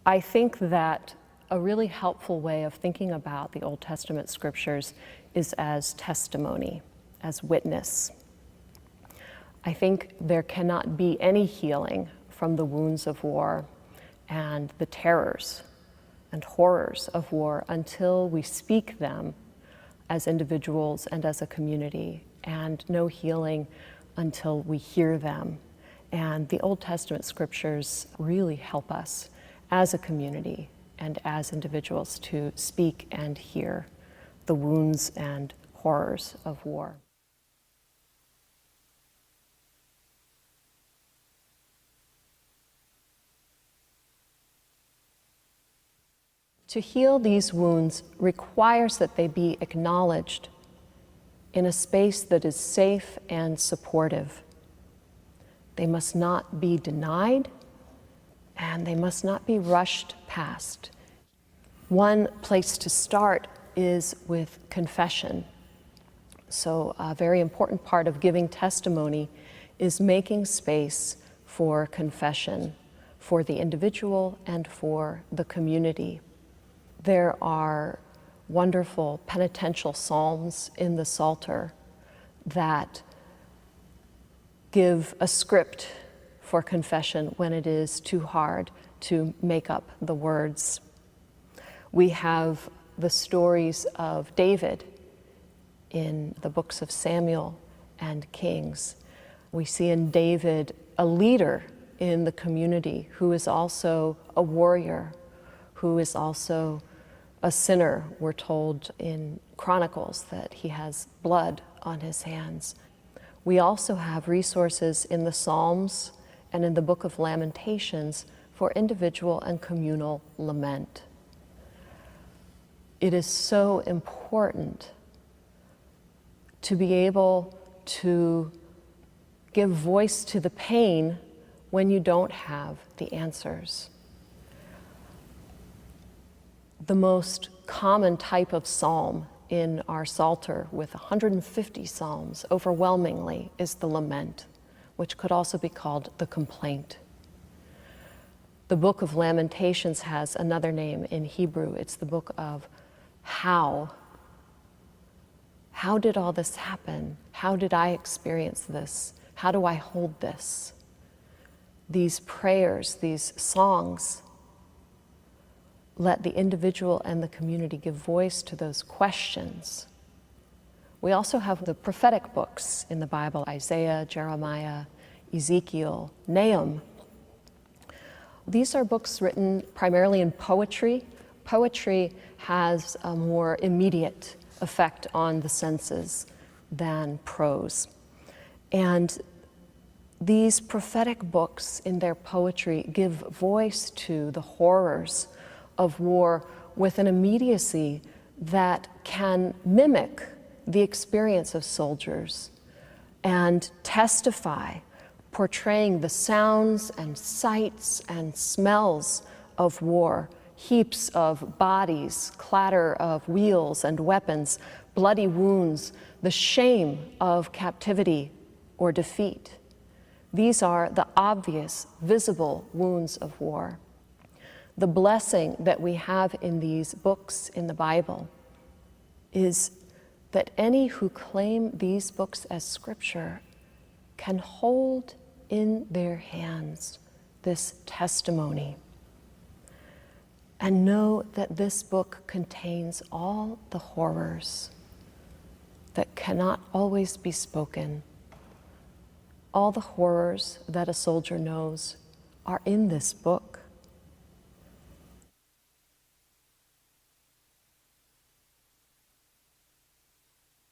I think that a really helpful way of thinking about the Old Testament scriptures is as testimony, as witness. I think there cannot be any healing from the wounds of war and the terrors and horrors of war until we speak them as individuals and as a community, and no healing until we hear them. And the Old Testament scriptures really help us as a community and as individuals to speak and hear the wounds and horrors of war. To heal these wounds requires that they be acknowledged in a space that is safe and supportive. They must not be denied, and they must not be rushed past. One place to start is with confession. So a very important part of giving testimony is making space for confession, for the individual and for the community. There are wonderful penitential psalms in the Psalter that give a script for confession when it is too hard to make up the words. We have the stories of David in the books of Samuel and Kings. We see in David a leader in the community who is also a warrior, who is also a sinner. We're told in Chronicles that he has blood on his hands. We also have resources in the Psalms and in the book of Lamentations for individual and communal lament. It is so important to be able to give voice to the pain when you don't have the answers. The most common type of psalm in our Psalter, with 150 psalms, overwhelmingly, is the lament, which could also be called the complaint. The book of Lamentations has another name in Hebrew. It's the book of how. How did all this happen? How did I experience this? How do I hold this? These prayers, these songs, let the individual and the community give voice to those questions. We also have the prophetic books in the Bible: Isaiah, Jeremiah, Ezekiel, Nahum. These are books written primarily in poetry. Poetry has a more immediate effect on the senses than prose. And these prophetic books in their poetry give voice to the horrors of war with an immediacy that can mimic the experience of soldiers and testify, portraying the sounds and sights and smells of war, heaps of bodies, clatter of wheels and weapons, bloody wounds, the shame of captivity or defeat. These are the obvious, visible wounds of war. The blessing that we have in these books in the Bible is that any who claim these books as scripture can hold in their hands this testimony and know that this book contains all the horrors that cannot always be spoken. All the horrors that a soldier knows are in this book.